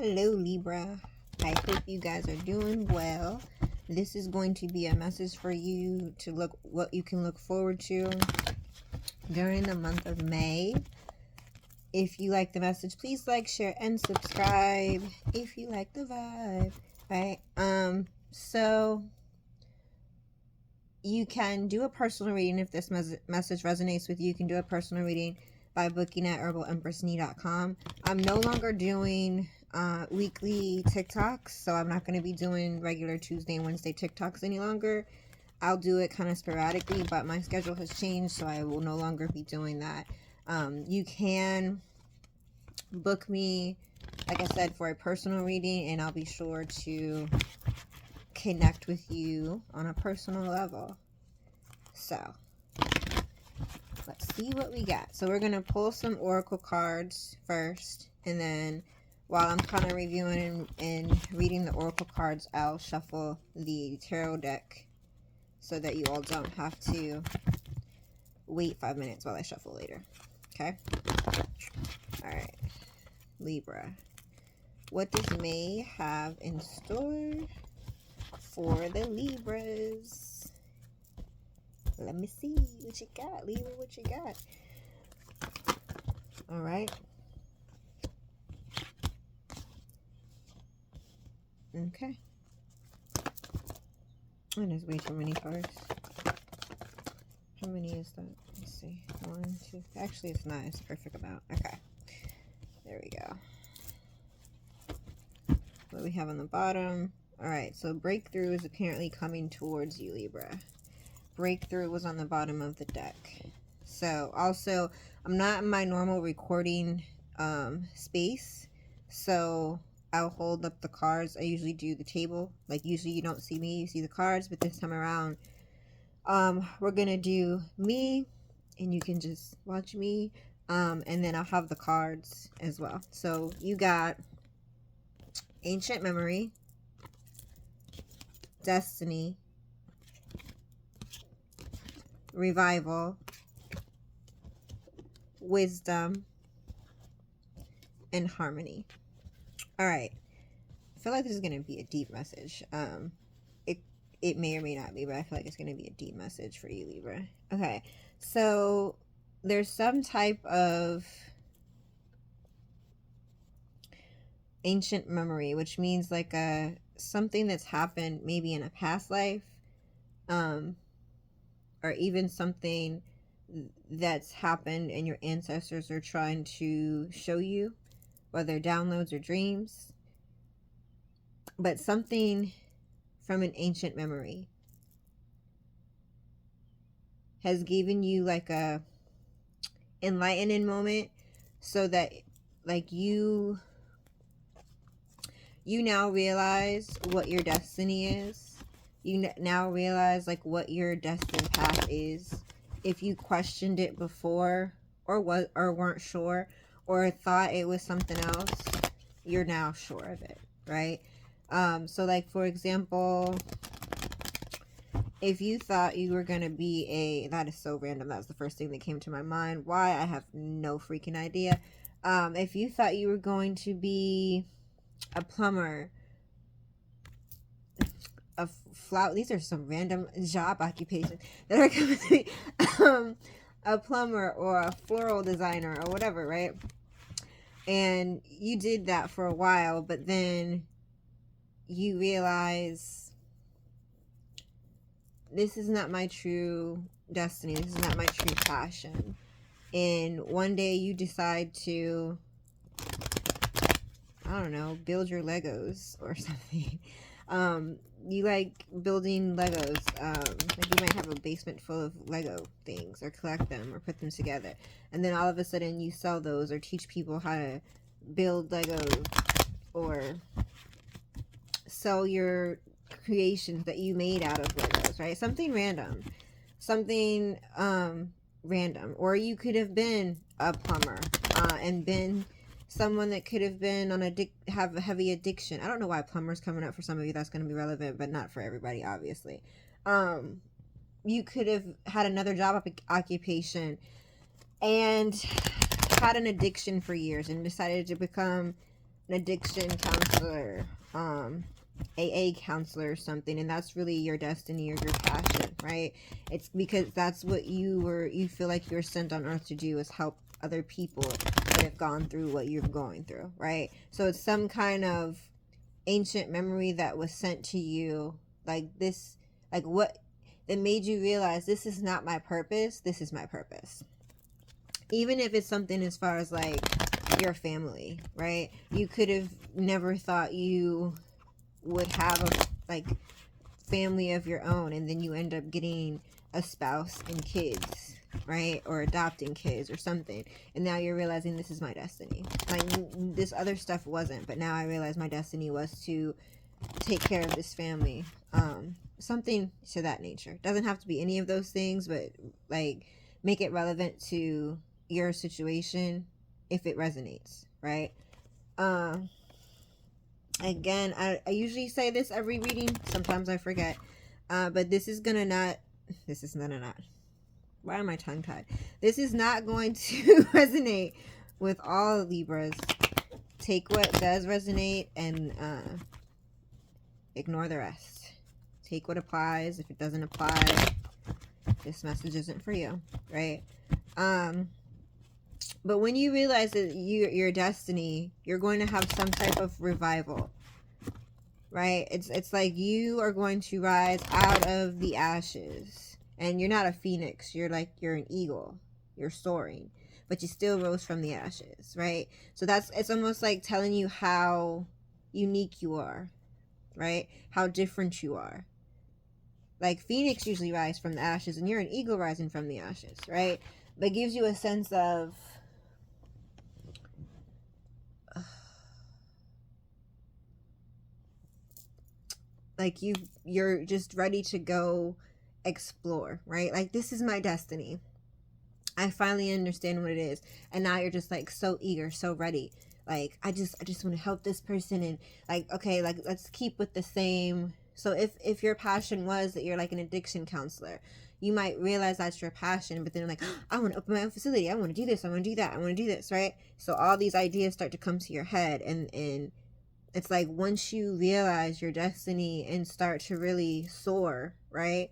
Hello Libra, I hope you guys are doing well. This is going to be a message for you to look what you can look forward to during the month of May. If you like the message, please like, share, and subscribe if you like the vibe. Right? So you can do a personal reading if this message resonates with you. You can do a personal reading by booking at herbalempressney.com. I'm no longer doing weekly TikToks, so I'm not going to be doing regular Tuesday and Wednesday TikToks any longer. I'll do it kind of sporadically, but my schedule has changed, so I will no longer be doing that. You can book me, like I said, for a personal reading, and I'll be sure to connect with you on a personal level. So let's see what we got. So we're going to pull some oracle cards first, and then while I'm kind of reviewing and reading the oracle cards, I'll shuffle the tarot deck so that you all don't have to wait 5 minutes while I shuffle later. Okay? All right. Libra. What does May have in store for the Libras? Let me see what you got, Libra. What you got? All right. Okay. And there's way too many cards. How many is that? Let's see. 1, 2. Actually, it's not. It's a perfect amount. Okay. There we go. What we have on the bottom. All right. So breakthrough is apparently coming towards you, Libra. Breakthrough was on the bottom of the deck. So also, I'm not in my normal recording space. So I'll hold up the cards. I usually do the table. Like usually you don't see me, you see the cards, but this time around we're gonna do me and you can just watch me, and then I'll have the cards as well. So you got Ancient Memory, Destiny, Revival, Wisdom, and Harmony. All right. I feel like this is going to be a deep message. It may or may not be, but I feel like it's going to be a deep message for you, Libra. Okay. So there's some type of ancient memory, which means like something that's happened maybe in a past life, or even something that's happened and your ancestors are trying to show you, whether downloads or dreams, but something from an ancient memory has given you like a enlightening moment, so that like you now realize what your destiny is. You now realize like what your destined path is. If you questioned it before or weren't sure or thought it was something else, you're now sure of it, right? So like for example, if you thought you were gonna be that is so random, that's the first thing that came to my mind. Why? I have no freaking idea. If you thought you were going to be a plumber, these are some random job occupations that are coming to me. A plumber or a floral designer or whatever, right? And you did that for a while, but then you realize this is not my true destiny. This is not my true passion. And one day you decide to, I don't know, build your Legos or something. You like building Legos. Like you might have a basement full of Lego things, or collect them or put them together. And then all of a sudden you sell those or teach people how to build Legos, or sell your creations that you made out of Legos, right? Something random. Something random. Or you could have been a plumber and been someone that could have been have a heavy addiction. I don't know why plumber's coming up for some of you. That's going to be relevant, but not for everybody, obviously. You could have had another job occupation and had an addiction for years and decided to become an addiction counselor, AA counselor or something, and that's really your destiny or your passion, right? It's because that's what you feel like you're sent on earth to do, is help other people that have gone through what you're going through, right? So it's some kind of ancient memory that was sent to you, like this, like what that made you realize, this is not my purpose, this is my purpose. Even if it's something as far as like your family, right? You could have never thought you would have a like family of your own, and then you end up getting a spouse and kids, right? Or adopting kids or something, and now you're realizing, this is my destiny. Like, this other stuff wasn't, but now I realize my destiny was to take care of this family. Something to that nature. Doesn't have to be any of those things, but like, make it relevant to your situation if it resonates, right? Again, I usually say this every reading. Sometimes I forget. But this is not, why am I tongue tied? This is not going to resonate with all Libras. Take what does resonate and ignore the rest. Take what applies. If it doesn't apply, this message isn't for you, right? But when you realize that your destiny, you're going to have some type of revival, right? It's like you are going to rise out of the ashes, and you're not a phoenix. You're an eagle. You're soaring, but you still rose from the ashes, right? So it's almost like telling you how unique you are, right? How different you are. Like, phoenix usually rise from the ashes, and you're an eagle rising from the ashes, right? But it gives you a sense of like you're just ready to go explore, right? Like, this is my destiny. I finally understand what it is, and now you're just like so eager, so ready. Like, I just want to help this person, and like, okay, like, let's keep with the same. So if your passion was that you're like an addiction counselor, you might realize that's your passion, but then like, oh, I want to open my own facility, I want to do this, I want to do that, I want to do this, right? So all these ideas start to come to your head, and it's like, once you realize your destiny and start to really soar, right?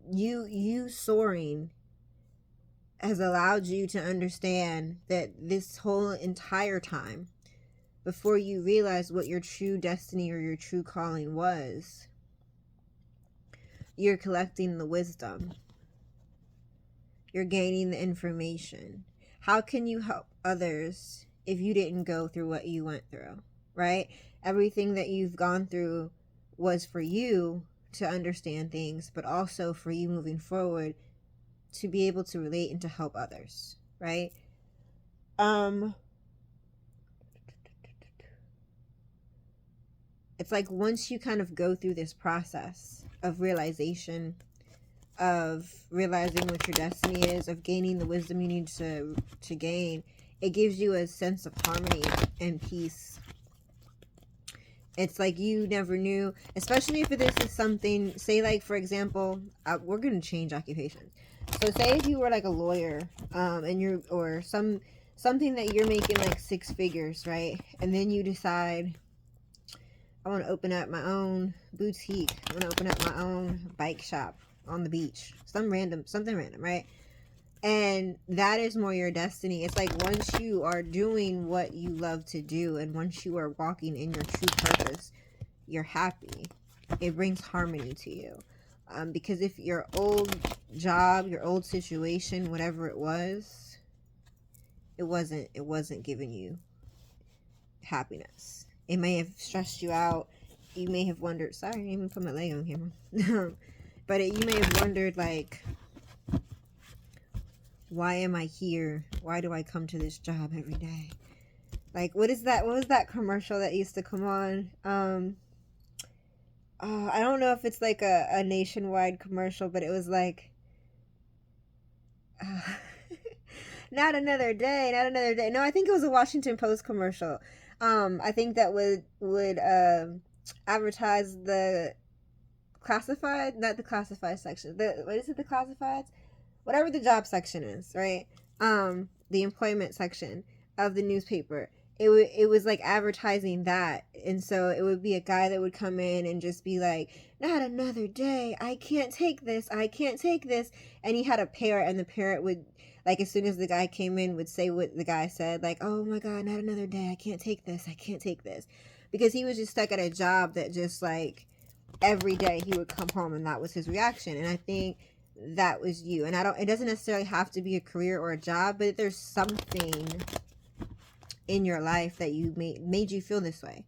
You soaring has allowed you to understand that this whole entire time, before you realize what your true destiny or your true calling was, you're collecting the wisdom. You're gaining the information. How can you help others if you didn't go through what you went through, right? Everything that you've gone through was for you to understand things, but also for you moving forward to be able to relate and to help others, right? It's like, once you kind of go through this process of realization, of realizing what your destiny is, of gaining the wisdom you need to gain, it gives you a sense of harmony and peace. It's like you never knew, especially if this is something, say like, for example, we're going to change occupations. So say if you were like a lawyer, and you're, or something that you're making like 6 figures, right? And then you decide, I want to open up my own boutique. I want to open up my own bike shop on the beach. Something random, right? And that is more your destiny. It's like, once you are doing what you love to do, and once you are walking in your true purpose, you're happy. It brings harmony to you. Because if your old job, your old situation, whatever it was, it wasn't giving you happiness. It may have stressed you out. You may have wondered, sorry, I didn't even put my leg on camera. But you may have wondered, like, why am I here? Why do I come to this job every day? Like, what was that commercial that used to come on? I don't know if it's like a nationwide commercial, but it was like, not another day. No, I think it was a Washington Post commercial. I think that would advertise the classified, not the classified section. What is it? The classifieds? Whatever the job section is, right? The employment section of the newspaper. it was like advertising that. And so it would be a guy that would come in and just be like, not another day, I can't take this, I can't take this. And he had a parrot, and the parrot would, like, as soon as the guy came in, would say what the guy said, like, oh my god, not another day, I can't take this, I can't take this. Because he was just stuck at a job that just, like, every day he would come home and that was his reaction. And I think that was you. And it doesn't necessarily have to be a career or a job, but there's something in your life that you made you feel this way.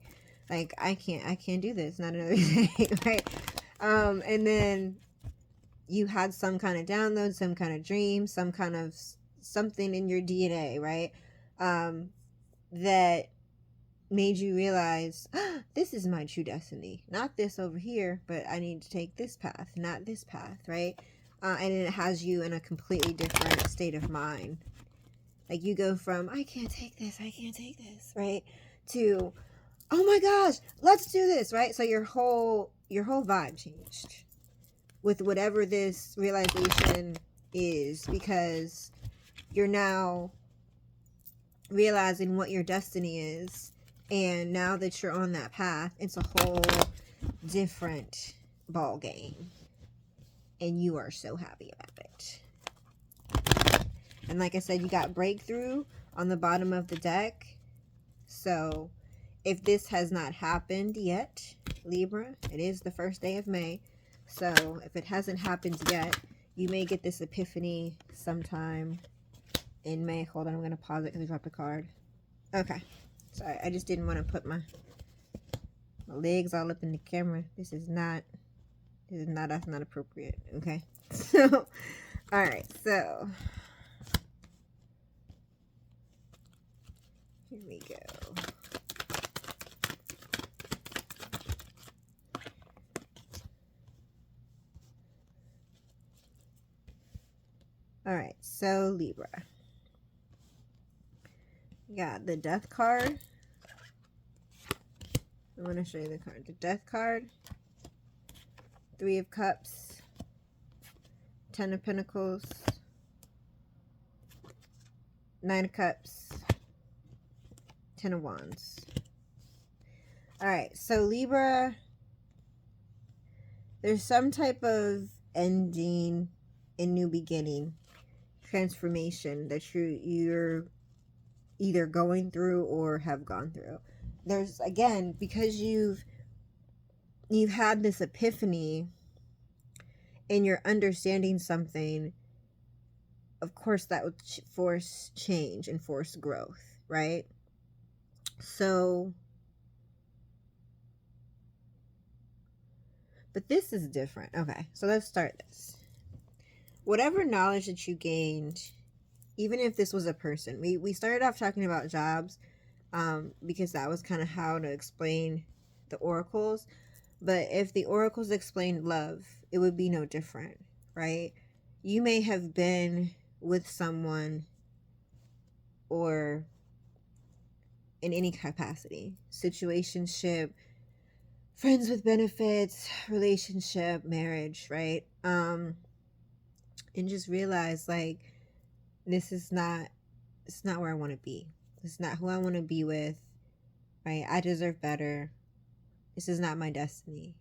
Like, I can't do this, not another day, right? And then you had some kind of download, some kind of dream, some kind of something in your DNA, right? That made you realize, oh, this is my true destiny. Not this over here, but I need to take this path, not this path, right? And it has you in a completely different state of mind. Like, you go from, I can't take this, right? To, oh my gosh, let's do this, right? So your whole vibe changed with whatever this realization is, because you're now realizing what your destiny is. And now that you're on that path, it's a whole different ball game. And you are so happy about it. And like I said, you got breakthrough on the bottom of the deck. So if this has not happened yet, Libra, it is the first day of May. So if it hasn't happened yet, you may get this epiphany sometime in May. Hold on, I'm going to pause it because I dropped a card. Okay. Sorry, I just didn't want to put my legs all up in the camera. That's not appropriate. Okay. So, all right. So, here we go. All right. So, Libra. You got the Death card. I want to show you the card. The Death card. 3 of Cups. 10 of Pentacles. 9 of Cups. 10 of Wands. Alright, so Libra, there's some type of ending and new beginning, transformation that you're either going through or have gone through. There's, again, because you've had this epiphany and you're understanding something, of course that would force change and force growth, right? So, but this is different. Okay, so let's start this. Whatever knowledge that you gained, even if this was a person, we started off talking about jobs, because that was kind of how to explain the oracles. But if the oracles explained love, it would be no different, right? You may have been with someone or in any capacity, situationship, friends with benefits, relationship, marriage, right? And just realize, like, this is not, it's not where I want to be. It's not who I want to be with, right? I deserve better. This is not my destiny,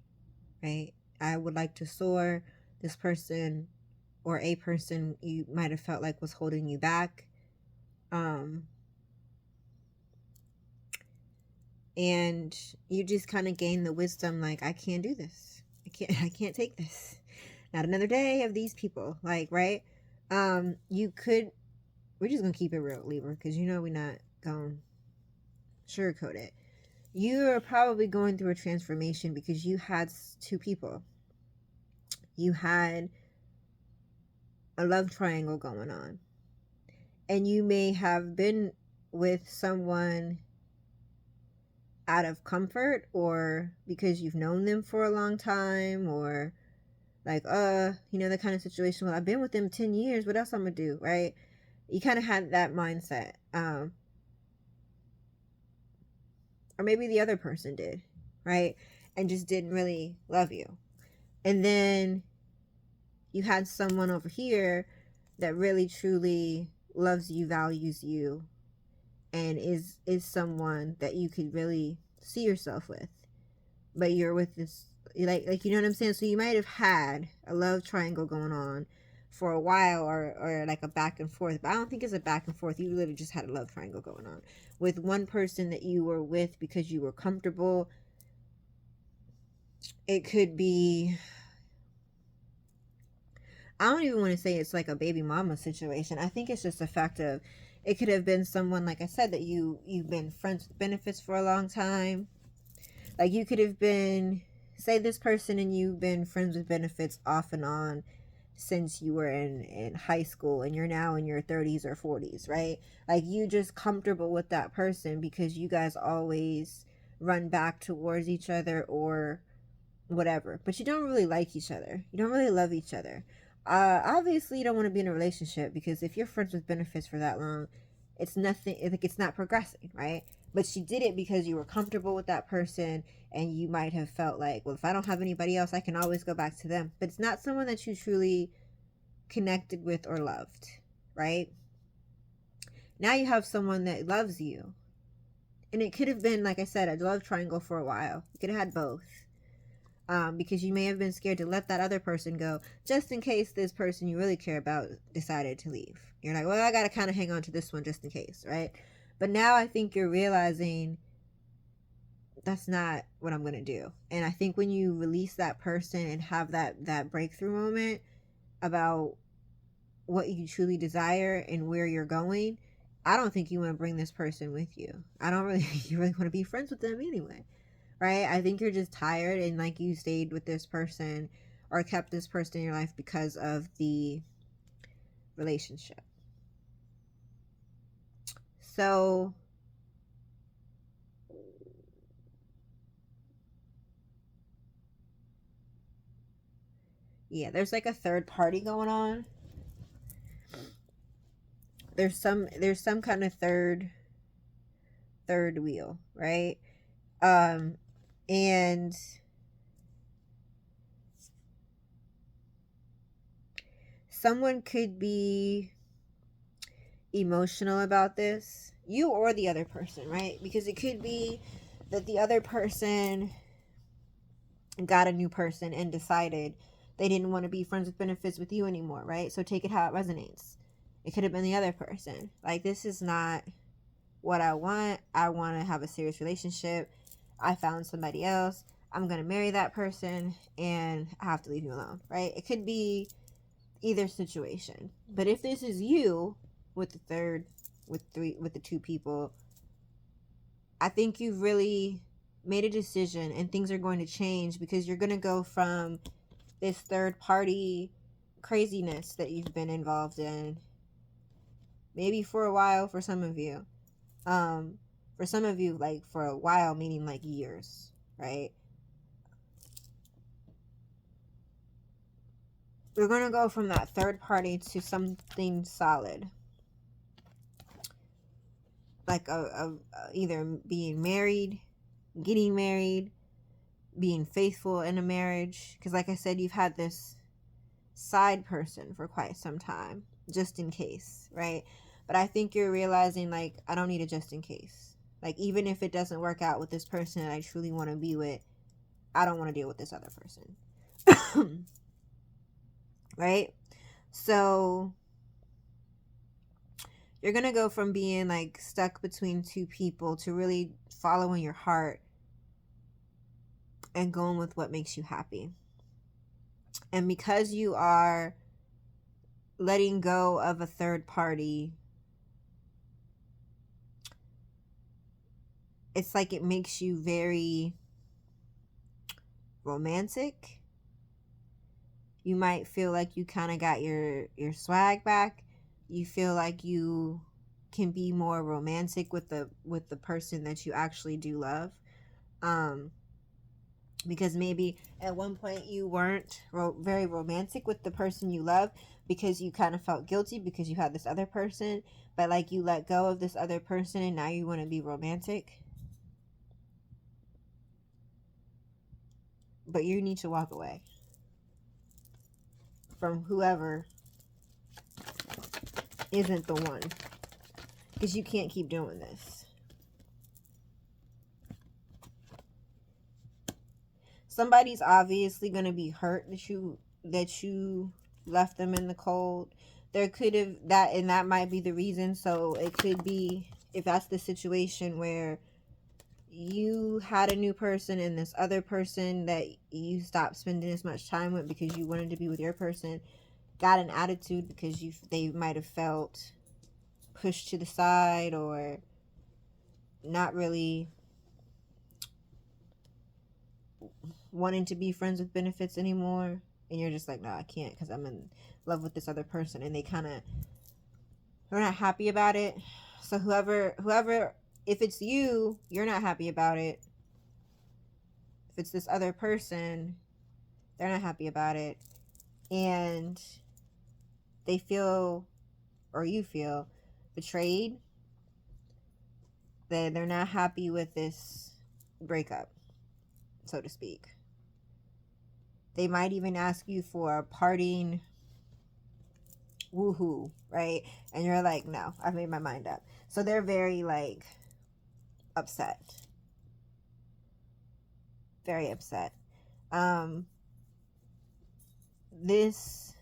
right? I would like to soar. This person or a person you might have felt like was holding you back. And you just kind of gain the wisdom, like, I can't do this. I can't take this. Not another day of these people, like, right? You could, we're just gonna keep it real, Libra, because you know we're not gonna sugarcoat it. You are probably going through a transformation because you had 2 people. You had a love triangle going on. And you may have been with someone out of comfort, or because you've known them for a long time, or like, you know, the kind of situation, well, I've been with them 10 years, what else I'm gonna do, right? You kind of had that mindset. Or maybe the other person did, right? And just didn't really love you. And then you had someone over here that really truly loves you, values you, and is someone that you could really see yourself with, but you're with this, like you know what I'm saying? So you might have had a love triangle going on for a while, or like a back and forth, but I don't think it's a back and forth. You literally just had a love triangle going on with one person that you were with because you were comfortable. It could be, I don't even want to say it's like a baby mama situation. I think it's just a fact of, it could have been someone, like I said, that you've been friends with benefits for a long time. Like you could have been, say this person and you've been friends with benefits off and on since you were in high school, and you're now in your 30s or 40s, right? Like you just comfortable with that person because you guys always run back towards each other or whatever, but you don't really like each other. You don't really love each other. Obviously, you don't want to be in a relationship because if you're friends with benefits for that long, it's nothing. Like it's not progressing, right? But you did it because you were comfortable with that person, and you might have felt like, well, if I don't have anybody else, I can always go back to them. But it's not someone that you truly connected with or loved, right? Now you have someone that loves you, and it could have been, like I said, a love triangle for a while. You could have had both. Because you may have been scared to let that other person go just in case this person you really care about decided to leave. You're like, well, I got to kind of hang on to this one just in case, right? But now I think you're realizing that's not what I'm going to do. And I think when you release that person and have that breakthrough moment about what you truly desire and where you're going, I don't think you want to bring this person with you. I don't really think you really want to be friends with them anyway. Right? I think you're just tired and like you stayed with this person or kept this person in your life because of the relationship. So yeah, there's like a third party going on. There's some kind of third wheel, right? And someone could be emotional about this, you or the other person, right? Because it could be that the other person got a new person and decided they didn't want to be friends with benefits with you anymore, right? So take it how it resonates. It could have been the other person. Like, this is not what I want. I want to have a serious relationship. I found somebody else. I'm going to marry that person and I have to leave you alone, right? It could be either situation. But if this is you with the third, with the two people, I think you've really made a decision and things are going to change because you're going to go from this third party craziness that you've been involved in, maybe for a while for some of you. For some of you, like for a while, meaning like years, right? We're going to go from that third party to something solid. Like either being married, getting married, being faithful in a marriage. Because like I said, you've had this side person for quite some time, just in case, right? But I think you're realizing, like, I don't need a just in case. Like, even if it doesn't work out with this person that I truly want to be with, I don't want to deal with this other person. Right? So you're going to go from being like stuck between two people to really following your heart and going with what makes you happy. And because you are letting go of a third party, it's like it makes you very romantic. You might feel like you kind of got your swag back. You feel like you can be more romantic with the person that you actually do love. Because maybe at one point you weren't very romantic with the person you love because you kind of felt guilty because you had this other person, but like you let go of this other person and now you want to be romantic. But you need to walk away from whoever isn't the one. because you can't keep doing this. Somebody's obviously going to be hurt that you left them in the cold. There could have that, and that might be the reason. So it could be, if that's the situation where you had a new person and this other person that you stopped spending as much time with because you wanted to be with your person got an attitude because they might have felt pushed to the side or not really wanting to be friends with benefits anymore, and you're just like, no, I can't because I'm in love with this other person, and they're not happy about it. So whoever, if it's you, you're not happy about it. If it's this other person, they're not happy about it, and they feel, or you feel, betrayed. That they're not happy with this breakup, so to speak. They might even ask you for a parting woohoo, right? And you're like, no, I've made my mind up. So they're very like upset. Very upset. This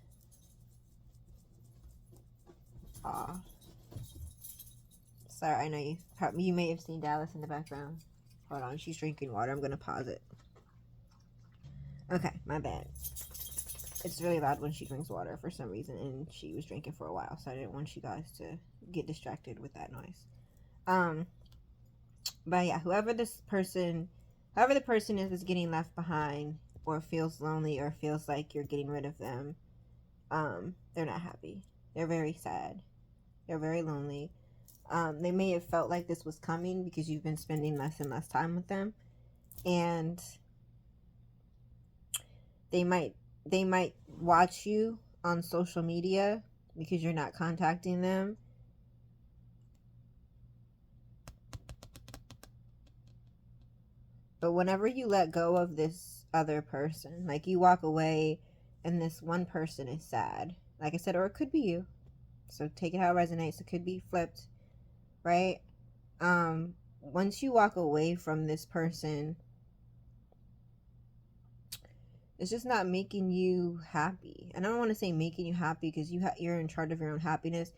sorry, I know you may have seen Dallas in the background. Hold on, she's drinking water. I'm gonna pause it. Okay, my bad. It's really loud when she drinks water for some reason, and she was drinking for a while, so I didn't want you guys to get distracted with that noise. But yeah, whoever the person is that's getting left behind, or feels lonely, or feels like you're getting rid of them, they're not happy. They're very sad. They're very lonely. They may have felt like this was coming because you've been spending less and less time with them, and they might watch you on social media because you're not contacting them. But whenever you let go of this other person, like you walk away and this one person is sad, like I said, or it could be you, so take it how it resonates. It could be flipped, right? Once you walk away from this person, it's just not making you happy. And I don't want to say making you happy because you're in charge of your own happiness.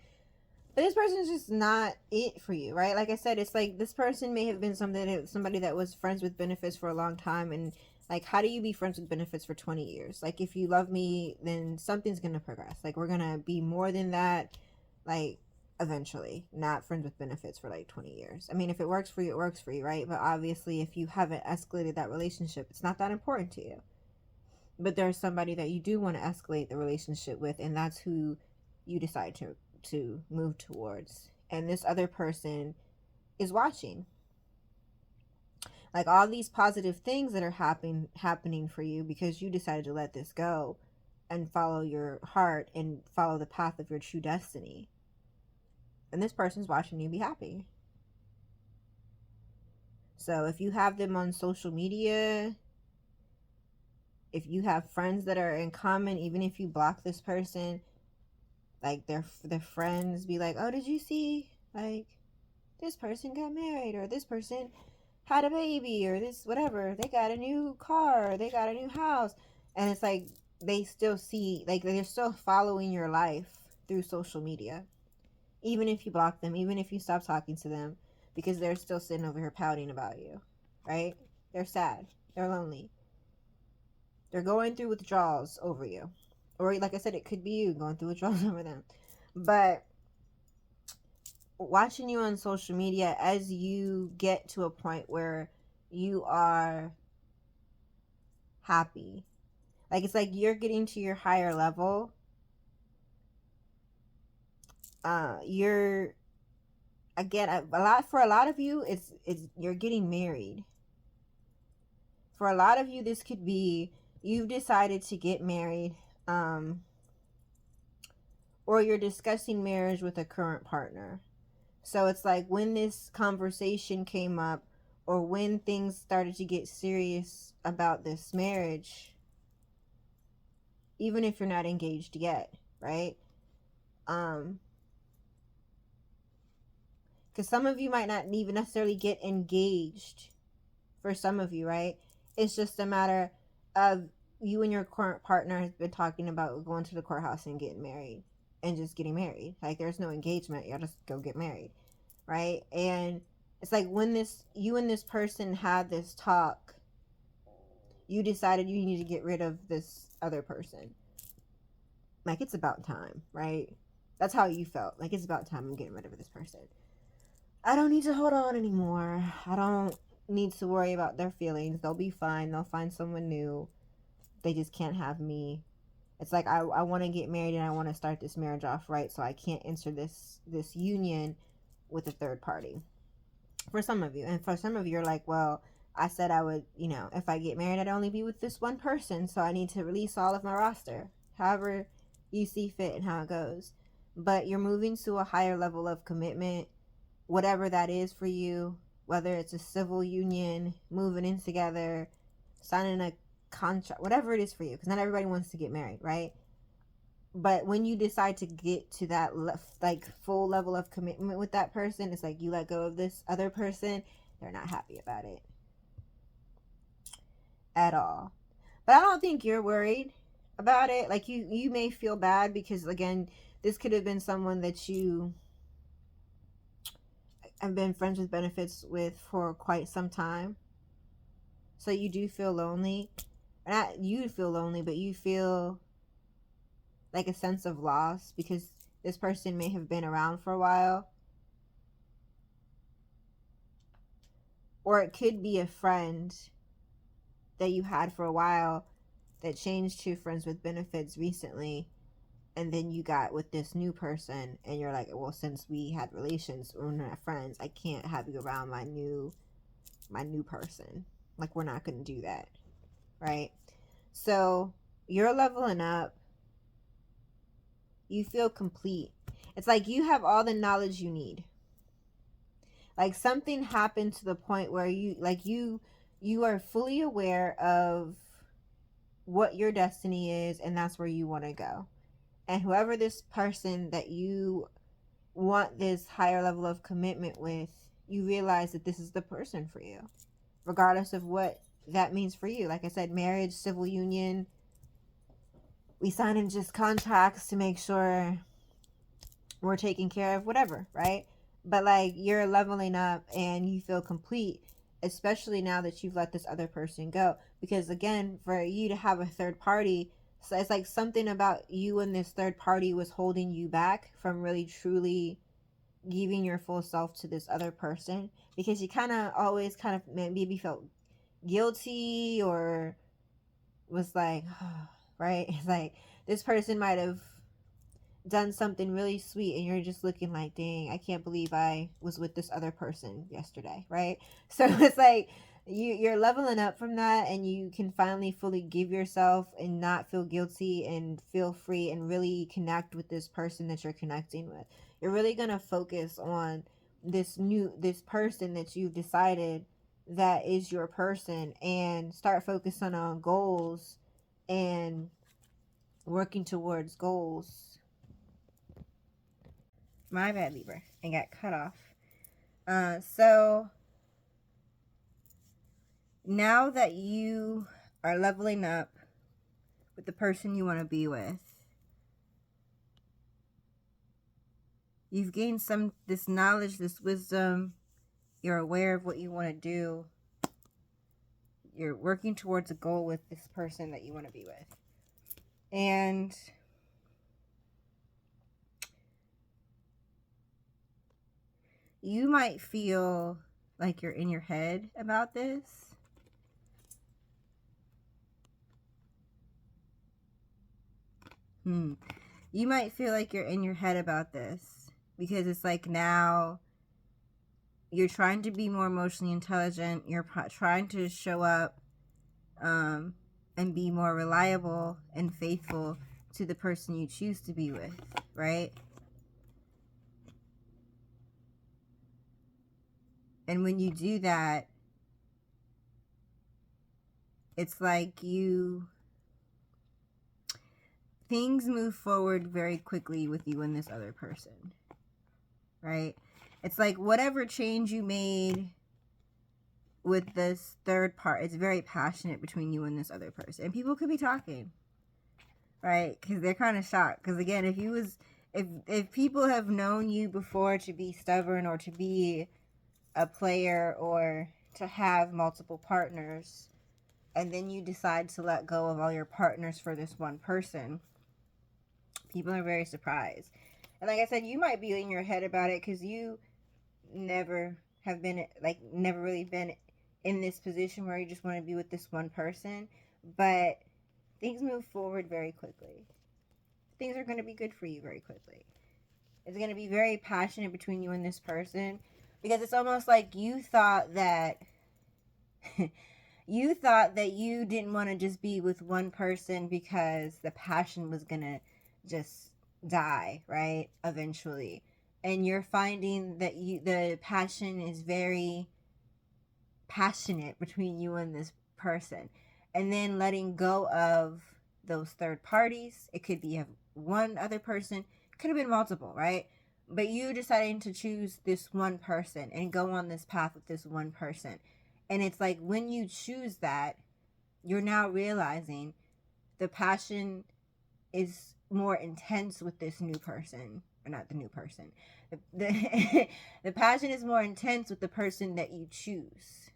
But this person is just not it for you, right? Like I said, it's like this person may have been somebody that was friends with benefits for a long time, and like, how do you be friends with benefits for 20 years? Like, if you love me, then something's gonna progress. Like, we're gonna be more than that, like, eventually. Not friends with benefits for like 20 years. I mean, if it works for you, it works for you, right? But obviously, if you haven't escalated that relationship, it's not that important to you. But there's somebody that you do want to escalate the relationship with, and that's who you decide to move towards. And this other person is watching, like, all these positive things that are happening for you because you decided to let this go and follow your heart and follow the path of your true destiny. And this person's watching you be happy. So if you have them on social media, if you have friends that are in common, even if you block this person, like their friends be like, oh, did you see, like, this person got married, or this person had a baby, or this whatever, they got a new car, or they got a new house. And it's like they still see, like, they're still following your life through social media, even if you block them, even if you stop talking to them, because they're still sitting over here pouting about you, right? They're sad, they're lonely, they're going through withdrawals over you. Or like I said, it could be you going through withdrawals over them. But watching you on social media, as you get to a point where you are happy, like, it's like you're getting to your higher level, you're, again, for a lot of you, it's you're getting married. For a lot of you, this could be you've decided to get married, or you're discussing marriage with a current partner. So it's like when this conversation came up, or when things started to get serious about this marriage, even if you're not engaged yet, right? Because some of you might not even necessarily get engaged. For some of you, right? It's just a matter of you and your current partner has been talking about going to the courthouse and getting married and just getting married. Like, there's no engagement. Y'all just go get married, right? And it's like when you and this person had this talk, you decided you need to get rid of this other person. Like, it's about time, right? That's how you felt. Like, it's about time I'm getting rid of this person. I don't need to hold on anymore. I don't need to worry about their feelings. They'll be fine. They'll find someone new. They just can't have me. It's like I want to get married and I want to start this marriage off right, so I can't enter this union with a third party. For some of you. And for some of you, you're like, well, I said I would, if I get married, I'd only be with this one person, so I need to release all of my roster. However you see fit and how it goes. But you're moving to a higher level of commitment, whatever that is for you, whether it's a civil union, moving in together, signing a contract, whatever it is for you, because not everybody wants to get married, right? But when you decide to get to that like full level of commitment with that person, it's like you let go of this other person, they're not happy about it at all. But I don't think you're worried about it. Like, you may feel bad because, again, this could have been someone that you have been friends with benefits with for quite some time. So you do feel lonely. Not you feel lonely, but you feel like a sense of loss because this person may have been around for a while. Or it could be a friend that you had for a while that changed to friends with benefits recently, and then you got with this new person and you're like, well, since we had relations, we're not friends, I can't have you around my new person. Like, we're not going to do that, right? So you're leveling up. You feel complete. It's like you have all the knowledge you need. Like, something happened to the point where you are fully aware of what your destiny is, and that's where you want to go. And whoever this person that you want this higher level of commitment with, you realize that this is the person for you, regardless of what that means for you. Like I said, marriage, civil union, we sign in just contracts to make sure we're taken care of, whatever, right? But like, you're leveling up and you feel complete, especially now that you've let this other person go. Because again, for you to have a third party, so it's like something about you and this third party was holding you back from really truly giving your full self to this other person, because you always maybe felt guilty or was like, right? It's like this person might have done something really sweet and you're just looking like, dang, I can't believe I was with this other person yesterday, right? So it's like you're leveling up from that, and you can finally fully give yourself and not feel guilty and feel free and really connect with this person that you're connecting with. You're really going to focus on this person that you've decided that is your person, and start focusing on goals and working towards goals. My bad, Libra. And got cut off. So now that you are leveling up with the person you want to be with, you've gained this knowledge, this wisdom. You're aware of what you want to do. You're working towards a goal with this person that you want to be with. And you might feel like you're in your head about this. You might feel like you're in your head about this because it's like now you're trying to be more emotionally intelligent. You're trying to show up and be more reliable and faithful to the person you choose to be with, right? And when you do that, it's like things move forward very quickly with you and this other person, right? It's like whatever change you made with this third part, it's very passionate between you and this other person. And people could be talking, right? Because they're kind of shocked. Because again, if people have known you before to be stubborn or to be a player or to have multiple partners, and then you decide to let go of all your partners for this one person, people are very surprised. And like I said, you might be in your head about it because you never have been, like, never really been in this position where you just want to be with this one person. But things move forward very quickly. Things are going to be good for you very quickly. It's going to be very passionate between you and this person, because it's almost like you thought that you didn't want to just be with one person because the passion was going to just die, right? Eventually. And you're finding that the passion is very passionate between you and this person. And then letting go of those third parties. It could be one other person. It could have been multiple, right? But you deciding to choose this one person and go on this path with this one person. And it's like when you choose that, you're now realizing the passion is more intense with this new person. Or not the new person. The passion is more intense with the person that you choose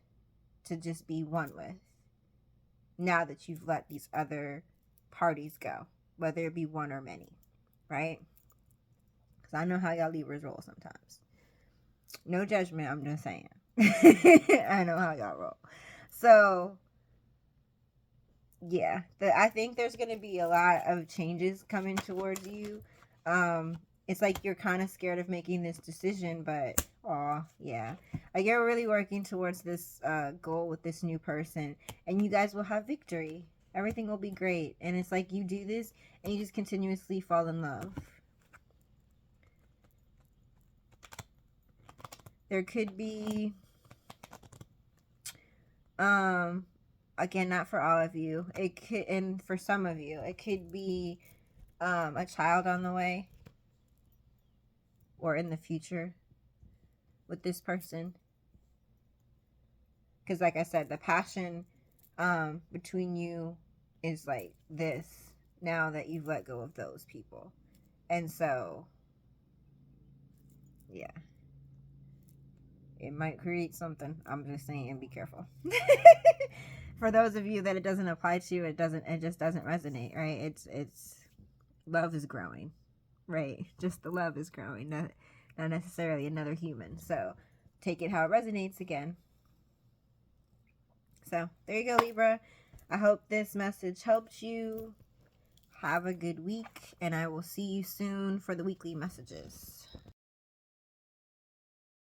to just be one with. Now that you've let these other parties go, whether it be one or many, right? Because I know how y'all Libras roll sometimes. No judgment, I'm just saying. I know how y'all roll. So, yeah, I think there's going to be a lot of changes coming towards you. It's like you're kind of scared of making this decision, but yeah, like you're really working towards this goal with this new person, and you guys will have victory. Everything will be great. And it's like you do this and you just continuously fall in love. There could be again, not for all of you, it could, and for some of you it could be a child on the way or in the future with this person. Because like I said, the passion between you is like this now that you've let go of those people. And so, yeah, it might create something. I'm just saying, be careful. For those of you that it doesn't apply to, it just doesn't resonate, right? It's love is growing, right? Just the love is growing, not necessarily another human. So take it how it resonates again. So there you go, Libra. I hope this message helped you. Have a good week, and I will see you soon for the weekly messages.